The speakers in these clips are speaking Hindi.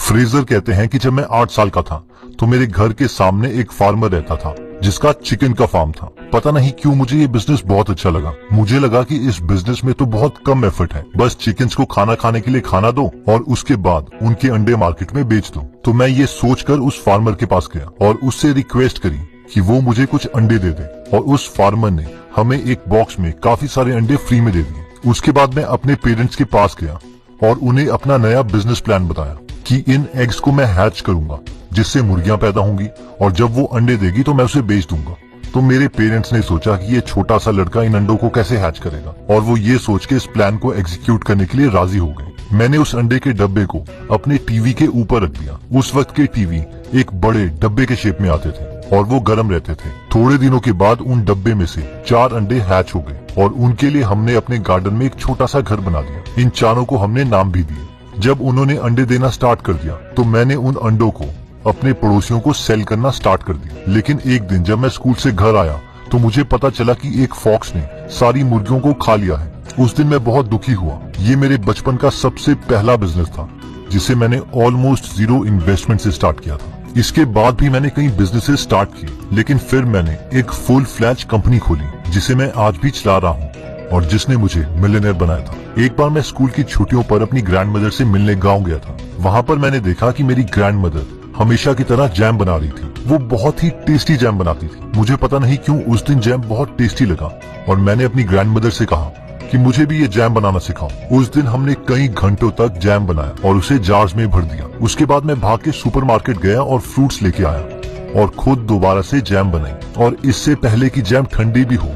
फ्रेजर कहते हैं कि जब मैं 8 साल का था तो मेरे घर के सामने एक फार्मर रहता था जिसका चिकन का फार्म था। पता नहीं क्यों मुझे ये बिजनेस बहुत अच्छा लगा। मुझे लगा कि इस बिजनेस में तो बहुत कम एफर्ट है, बस चिकन्स को खाना खाने के लिए खाना दो और उसके बाद उनके अंडे मार्केट में बेच दो। तो मैं ये सोचकर उस फार्मर के पास गया और उससे रिक्वेस्ट करी कि वो मुझे कुछ अंडे दे दे, और उस फार्मर ने हमें एक बॉक्स में काफी सारे अंडे फ्री में दे दिए। उसके बाद मैं अपने पेरेंट्स के पास गया और उन्हें अपना नया बिजनेस प्लान बताया कि इन एग्स को मैं हैच करूंगा जिससे मुर्गियां पैदा होंगी और जब वो अंडे देगी तो मैं उसे बेच दूंगा। तो मेरे पेरेंट्स ने सोचा कि ये छोटा सा लड़का इन अंडों को कैसे हैच करेगा, और वो ये सोच के इस प्लान को एग्जीक्यूट करने के लिए राजी हो गए। मैंने उस अंडे के डब्बे को अपने टीवी के ऊपर रख दिया। उस वक्त के टीवी एक बड़े डब्बे के शेप में आते थे और वो गर्म रहते थे। थोड़े दिनों के बाद उन डब्बे में से 4 अंडे हैच हो गए और उनके लिए हमने अपने गार्डन में एक छोटा सा घर बना दिया। इन चारों को हमने नाम भी दिए। जब उन्होंने अंडे देना स्टार्ट कर दिया तो मैंने उन अंडों को अपने पड़ोसियों को सेल करना स्टार्ट कर दिया। लेकिन एक दिन जब मैं स्कूल से घर आया तो मुझे पता चला कि एक फॉक्स ने सारी मुर्गियों को खा लिया है। उस दिन मैं बहुत दुखी हुआ। ये मेरे बचपन का सबसे पहला बिजनेस था जिसे मैंने ऑलमोस्ट 0 इन्वेस्टमेंट से स्टार्ट किया था। इसके बाद भी मैंने कई बिजनेसेस स्टार्ट किए, लेकिन फिर मैंने एक फुल फ्लैज कंपनी खोली जिसे मैं आज भी चला रहा हूँ और जिसने मुझे मिलियनेयर बनाया था। एक बार मैं स्कूल की छुट्टियों पर अपनी ग्रैंडमदर से मिलने गांव गया था। वहाँ पर मैंने देखा कि मेरी ग्रैंडमदर हमेशा की तरह जैम बना रही थी। वो बहुत ही टेस्टी जैम बनाती थी। मुझे पता नहीं क्यों उस दिन जैम बहुत टेस्टी लगा और मैंने अपनी ग्रैंडमदर से कहा कि मुझे भी ये जैम बनाना सिखाओ। उस दिन हमने कई घंटों तक जैम बनाया और उसे जार्स में भर दिया। उसके बाद मैं भाग के सुपरमार्केट गया और फ्रूट्स लेके आया और खुद दोबारा से जैम बनाई। और इससे पहले कि जैम ठंडी भी हो,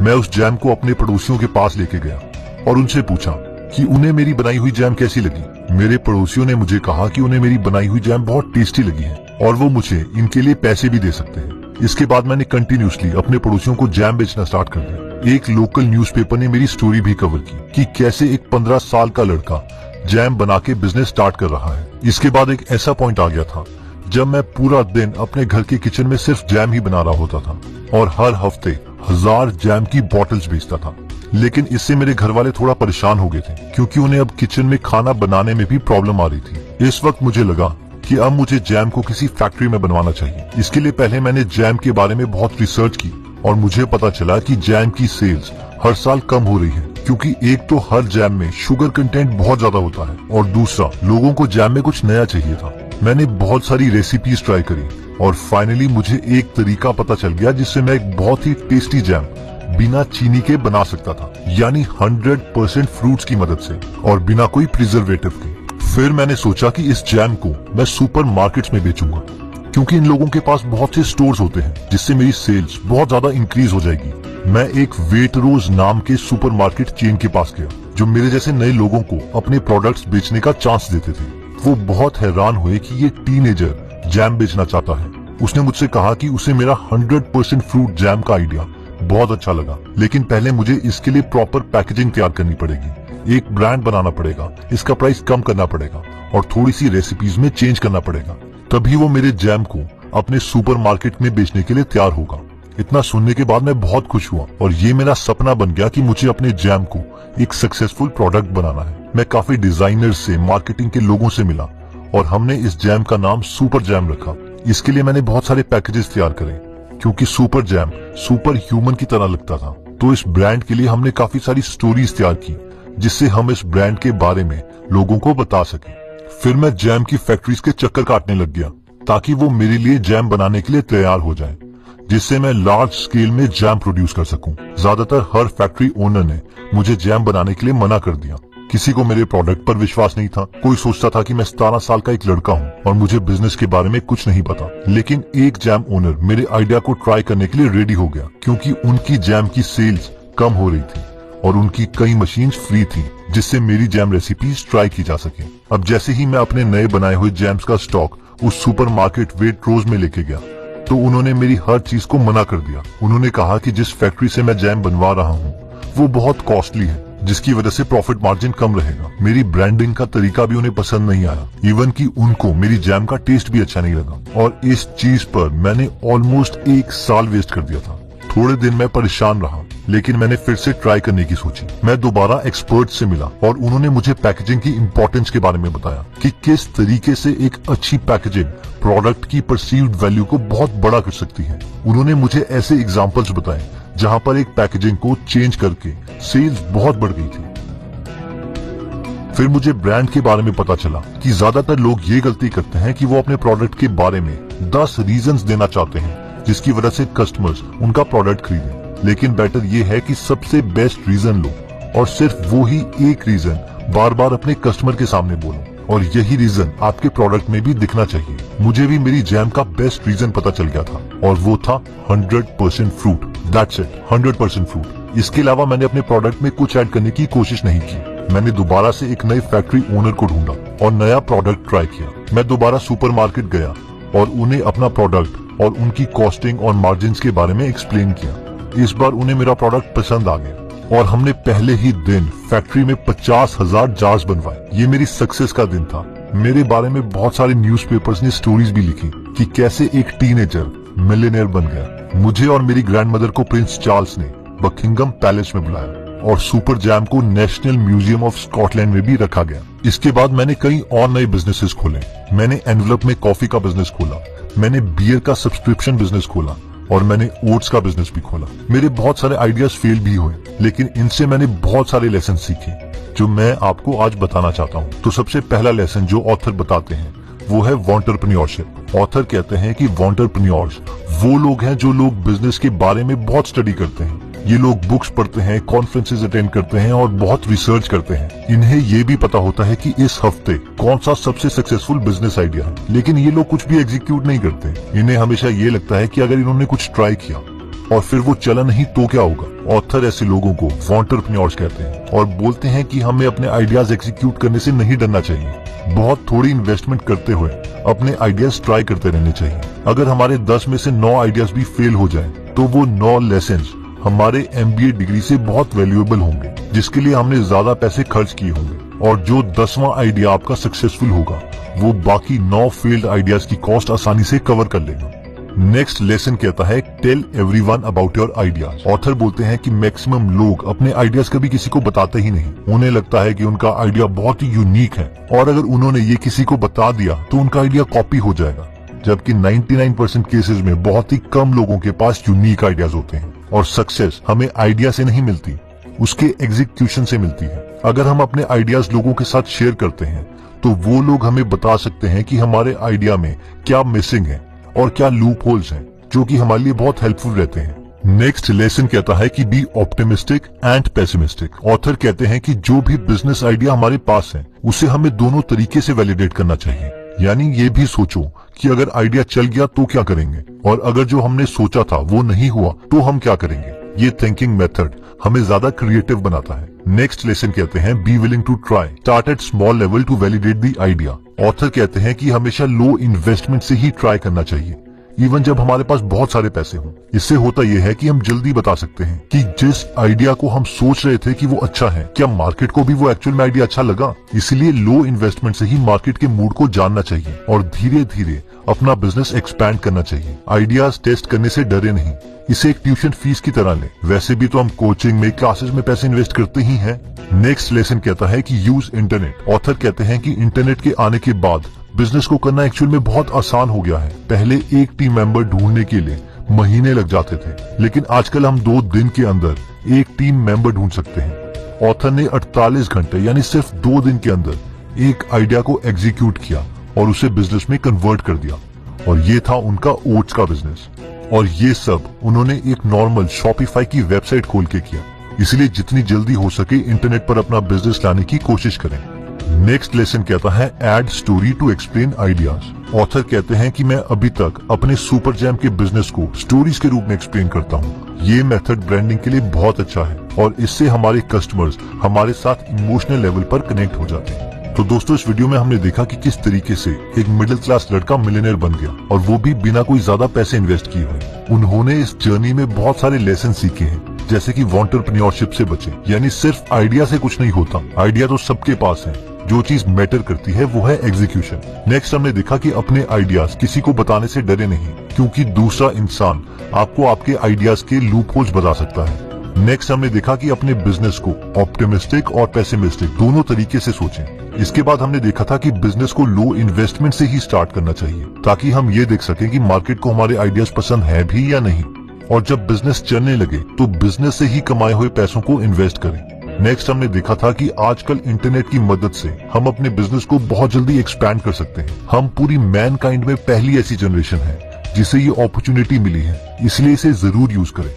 मैं उस जैम को अपने पड़ोसियों के पास लेके गया और उनसे पूछा कि उन्हें मेरी बनाई हुई जैम कैसी लगी। मेरे पड़ोसियों ने मुझे कहा कि उन्हें मेरी बनाई हुई जैम बहुत टेस्टी लगी है और वो मुझे इनके लिए पैसे भी दे सकते हैं। इसके बाद मैंने कंटिन्यूसली अपने पड़ोसियों को जैम बेचना स्टार्ट कर दिया। एक लोकल न्यूज़पेपर ने मेरी स्टोरी भी कवर की कि कैसे एक 15 साल का लड़का जैम बना के बिजनेस स्टार्ट कर रहा है। इसके बाद एक ऐसा पॉइंट आ गया था जब मैं पूरा दिन अपने घर के किचन में सिर्फ जैम ही बना रहा होता था और हर हफ्ते 1000 जैम की बॉटल्स बेचता था। लेकिन इससे मेरे घर वाले थोड़ा परेशान हो गए थे क्योंकि उन्हें अब किचन में खाना बनाने में भी प्रॉब्लम आ रही थी। इस वक्त मुझे लगा कि अब मुझे जैम को किसी फैक्ट्री में बनवाना चाहिए। इसके लिए पहले मैंने जैम के बारे में बहुत रिसर्च की और मुझे पता चला कि जैम की सेल्स हर साल कम हो रही है क्योंकि एक तो हर जैम में शुगर कंटेंट बहुत ज्यादा होता है और दूसरा लोगों को जैम में कुछ नया चाहिए था। मैंने बहुत सारी रेसिपीज ट्राई करी और फाइनली मुझे एक तरीका पता चल गया जिससे मैं एक बहुत ही टेस्टी जैम बिना चीनी के बना सकता था, यानी 100% फ्रूट्स की मदद से और बिना कोई प्रिजर्वेटिव के। फिर मैंने सोचा कि इस जैम को मैं सुपर मार्केट्स में बेचूंगा क्योंकि इन लोगों के पास बहुत से स्टोर्स होते हैं जिससे मेरी सेल्स बहुत ज्यादा इंक्रीज हो जाएगी। मैं एक वेटरोज नाम के सुपरमार्केट चेन के पास गया जो मेरे जैसे नए लोगों को अपने प्रोडक्ट्स बेचने का चांस देते थे। वो बहुत हैरान हुए कि ये टीनेजर जैम बेचना चाहता है। उसने मुझसे कहा कि उसे मेरा 100% फ्रूट जैम का आइडिया बहुत अच्छा लगा, लेकिन पहले मुझे इसके लिए प्रॉपर पैकेजिंग तैयार करनी पड़ेगी, एक ब्रांड बनाना पड़ेगा, इसका प्राइस कम करना पड़ेगा और थोड़ी सी रेसिपीज में चेंज करना पड़ेगा, तभी वो मेरे जैम को अपने सुपरमार्केट में बेचने के लिए तैयार होगा। इतना सुनने के बाद मैं बहुत खुश हुआ और ये मेरा सपना बन गया कि मुझे अपने जैम को एक सक्सेसफुल प्रोडक्ट बनाना है। मैं काफी डिजाइनर से, मार्केटिंग के लोगों से मिला और हमने इस जैम का नाम सुपर जैम रखा। इसके लिए मैंने बहुत सारे पैकेजेस तैयार करे क्योंकि सुपर जैम सुपर ह्यूमन की तरह लगता था। तो इस ब्रांड के लिए हमने काफी सारी स्टोरीज तैयार की जिससे हम इस ब्रांड के बारे में लोगों को बता सके। फिर मैं जैम की फैक्ट्रीज के चक्कर काटने लग गया ताकि वो मेरे लिए जैम बनाने के लिए तैयार हो जाए, जिससे मैं लार्ज स्केल में जैम प्रोड्यूस कर सकूं। ज्यादातर हर फैक्ट्री ओनर ने मुझे जैम बनाने के लिए मना कर दिया। किसी को मेरे प्रोडक्ट पर विश्वास नहीं था। कोई सोचता था कि मैं 17 साल का एक लड़का हूँ और मुझे बिजनेस के बारे में कुछ नहीं पता। लेकिन एक जैम ओनर मेरे आइडिया को ट्राई करने के लिए रेडी हो गया क्योंकि उनकी जैम की सेल्स कम हो रही थी और उनकी कई मशीन्स फ्री थी जिससे मेरी जैम रेसिपीज ट्राई की जा सके। अब जैसे ही मैं अपने नए बनाए हुए जैम्स का स्टॉक उस सुपरमार्केट वेटरोज में लेके गया तो उन्होंने मेरी हर चीज को मना कर दिया। उन्होंने कहा कि जिस फैक्ट्री से मैं जैम बनवा रहा हूँ वो बहुत कॉस्टली है जिसकी वजह से प्रॉफिट मार्जिन कम रहेगा। मेरी ब्रांडिंग का तरीका भी उन्हें पसंद नहीं आया, इवन कि उनको मेरी जैम का टेस्ट भी अच्छा नहीं लगा और इस चीज पर मैंने ऑलमोस्ट 1 साल वेस्ट कर दिया था। थोड़े दिन मैं परेशान रहा लेकिन मैंने फिर से ट्राई करने की सोची। मैं दोबारा एक्सपर्ट से मिला और उन्होंने मुझे पैकेजिंग की इंपॉर्टेंस के बारे में बताया कि किस तरीके से एक अच्छी पैकेजिंग प्रोडक्ट की परसीव्ड वैल्यू को बहुत बड़ा कर सकती है। उन्होंने मुझे ऐसे एग्जांपल्स बताए जहां पर एक पैकेजिंग को चेंज करके सेल्स बहुत बढ़ गई थी। फिर मुझे ब्रांड के बारे में पता चला कि ज्यादातर लोग ये गलती करते हैं कि वो अपने प्रोडक्ट के बारे में 10 रीजंस देना चाहते हैं जिसकी वजह से कस्टमर्स उनका प्रोडक्ट खरीदें। लेकिन बेटर ये है कि सबसे बेस्ट रीजन लो और सिर्फ वो ही एक रीजन बार बार अपने कस्टमर के सामने बोलो और यही रीजन आपके प्रोडक्ट में भी दिखना चाहिए। मुझे भी मेरी जैम का बेस्ट रीजन पता चल गया था और वो था 100% फ्रूट। That's it, 100% fruit. इसके अलावा मैंने अपने प्रोडक्ट में कुछ ऐड करने की कोशिश नहीं की। मैंने दोबारा से एक नई फैक्ट्री ओनर को ढूंढा और नया प्रोडक्ट ट्राई किया। मैं दोबारा सुपरमार्केट गया और उन्हें अपना प्रोडक्ट और उनकी कॉस्टिंग और मार्जिन्स के बारे में एक्सप्लेन किया। इस बार उन्हें मेरा प्रोडक्ट पसंद आ गया और हमने पहले ही दिन फैक्ट्री में 50,000 जार्स बनवाए। ये मेरी सक्सेस का दिन था। मेरे बारे में बहुत सारे न्यूज़पेपर्स ने स्टोरीज भी लिखी कि कैसे एक टीनेजर मिलियनेयर बन गया। मुझे और मेरी ग्रैंडमदर को प्रिंस चार्ल्स ने बकिंगम पैलेस में बुलाया और सुपर जैम को नेशनल म्यूजियम ऑफ स्कॉटलैंड में भी रखा गया। इसके बाद मैंने कई और नए बिजनेसेस खोले। मैंने एनवलप में कॉफी का बिजनेस खोला, मैंने बियर का सब्सक्रिप्शन बिजनेस खोला और मैंने ओट्स का बिजनेस भी खोला। मेरे बहुत सारे आइडियाज फेल भी हुए, लेकिन इनसे मैंने बहुत सारे लेसन सीखे जो मैं आपको आज बताना चाहता हूँ। तो सबसे पहला लेसन जो ऑथर बताते हैं वो है वॉन्टरप्रेन्योरशिप। ऑथर कहते हैं कि वॉन्टरप्रेन्योर्स वो लोग हैं जो लोग बिजनेस के बारे में बहुत स्टडी करते हैं। ये लोग बुक्स पढ़ते हैं, कॉन्फ्रेंसेस अटेंड करते हैं और बहुत रिसर्च करते हैं। इन्हें ये भी पता होता है कि इस हफ्ते कौन सा सबसे सक्सेसफुल बिजनेस आइडिया है, लेकिन ये लोग कुछ भी एग्जीक्यूट नहीं करते। इन्हें हमेशा ये लगता है कि अगर इन्होंने कुछ ट्राई किया और फिर वो चला नहीं तो क्या होगा। ऑथर ऐसे लोगों को वॉन्टरप्रेन्योर्स कहते हैं और बोलते हैं कि हमें अपने आइडियाज एग्जीक्यूट करने से नहीं डरना चाहिए। बहुत थोड़ी इन्वेस्टमेंट करते हुए अपने आइडियाज ट्राई करते रहने चाहिए। अगर हमारे 10 में से 9 आइडियाज भी फेल हो जाए तो वो 9 लेसन्स हमारे MBA डिग्री से बहुत वैल्यूएबल होंगे, जिसके लिए हमने ज्यादा पैसे खर्च किए होंगे। और जो 10वां आइडिया आपका सक्सेसफुल होगा वो बाकी 9 फेल्ड आइडियाज की कॉस्ट आसानी से कवर कर लेगा। नेक्स्ट लेसन कहता है tell everyone about your ideas. Author बोलते हैं कि मैक्सिमम लोग अपने आइडियाज कभी किसी को बताते ही नहीं। उन्हें लगता है कि उनका आइडिया बहुत ही यूनिक है और अगर उन्होंने ये किसी को बता दिया तो उनका आइडिया कॉपी हो जाएगा, जबकि 99% केसेस में बहुत ही कम लोगों के पास यूनिक आइडियाज होते हैं। और सक्सेस हमें आइडिया से नहीं मिलती, उसके एग्जीक्यूशन से मिलती है। अगर हम अपने आइडियाज लोगों के साथ शेयर करते हैं तो वो लोग हमें बता सकते हैं कि हमारे आइडिया में क्या मिसिंग है और क्या लूप होल्स हैं, जो कि हमारे लिए बहुत हेल्पफुल रहते हैं। नेक्स्ट लेसन कहता है कि be optimistic and pessimistic. Author कहते हैं कि जो भी बिजनेस आइडिया हमारे पास है उसे हमें दोनों तरीके से वैलिडेट करना चाहिए। यानी ये भी सोचो कि अगर आइडिया चल गया तो क्या करेंगे, और अगर जो हमने सोचा था वो नहीं हुआ तो हम क्या करेंगे। ये थिंकिंग मेथड हमें ज्यादा क्रिएटिव बनाता है। नेक्स्ट लेसन कहते हैं be willing to try, start at small level to validate the idea. Author कहते हैं कि हमेशा लो इन्वेस्टमेंट से ही ट्राई करना चाहिए, इवन जब हमारे पास बहुत सारे पैसे हों। इससे होता यह है कि हम जल्दी बता सकते हैं कि जिस आइडिया को हम सोच रहे थे कि वो अच्छा है, क्या मार्केट को भी वो एक्चुअल में आइडिया अच्छा लगा। इसलिए लो इन्वेस्टमेंट से ही मार्केट के मूड को जानना चाहिए और धीरे धीरे अपना बिजनेस एक्सपैंड करना चाहिए। आइडियाज टेस्ट करने से डरे नहीं, इसे एक ट्यूशन फीस की तरह लें। वैसे भी तो हम कोचिंग में, क्लासेस में पैसे इन्वेस्ट करते ही हैं। नेक्स्ट लेसन कहता है कि यूज इंटरनेट। ऑथर कहते हैं कि इंटरनेट के आने के बाद बिजनेस को करना एक्चुअल में बहुत आसान हो गया है। पहले एक टीम मेंबर ढूंढने के लिए महीने लग जाते थे, लेकिन आजकल हम 2 दिन के अंदर एक टीम मेंबर ढूंढ सकते हैं। ऑथर ने 48 घंटे यानी सिर्फ 2 दिन के अंदर एक आइडिया को एग्जीक्यूट किया और उसे बिजनेस में कन्वर्ट कर दिया, और ये था उनका ओट्स का बिजनेस। और ये सब उन्होंने एक नॉर्मल शॉपिफाई की वेबसाइट खोल के किया। इसलिए जितनी जल्दी हो सके इंटरनेट पर अपना बिजनेस लाने की कोशिश करें। नेक्स्ट लेसन कहता है add story to explain ideas. Author कहते हैं कि मैं अभी तक अपने सुपर जैम के बिजनेस को स्टोरीज के रूप में एक्सप्लेन करता हूँ। ये मेथड ब्रांडिंग के लिए बहुत अच्छा है और इससे हमारे कस्टमर्स हमारे साथ इमोशनल लेवल पर कनेक्ट हो जाते हैं। तो दोस्तों, इस वीडियो में हमने देखा कि किस तरीके से एक मिडिल क्लास लड़का मिलियनेयर बन गया, और वो भी बिना कोई ज्यादा पैसे इन्वेस्ट किए हुए। उन्होंने इस जर्नी में बहुत सारे लेसन सीखे हैं, जैसे कि वॉन्टरप्रेन्योरशिप से बचे, यानी सिर्फ आइडिया से कुछ नहीं होता। आइडिया तो सबके पास है, जो चीज मैटर करती है वो है एग्जीक्यूशन। नेक्स्ट हमने देखा कि अपने आइडियाज किसी को बताने से डरे नहीं, क्योंकि दूसरा इंसान आपको आपके आइडियाज के लूप होल्स बता सकता है। नेक्स्ट हमने देखा कि अपने बिजनेस को ऑप्टिमिस्टिक और पेसिमिस्टिक दोनों तरीके से सोचें। इसके बाद हमने देखा था कि बिजनेस को लो इन्वेस्टमेंट से ही स्टार्ट करना चाहिए ताकि हम ये देख सकें कि मार्केट को हमारे आइडियाज पसंद है भी या नहीं, और जब बिजनेस चलने लगे तो बिजनेस से ही कमाए हुए पैसों को इन्वेस्ट करें। नेक्स्ट हमने देखा था कि आजकल इंटरनेट की मदद से हम अपने बिजनेस को बहुत जल्दी एक्सपैंड कर सकते हैं। हम पूरी मैनकाइंड में पहली ऐसी जनरेशन है जिसे ये अपॉर्चुनिटी मिली है, इसलिए इसे जरूर यूज करें।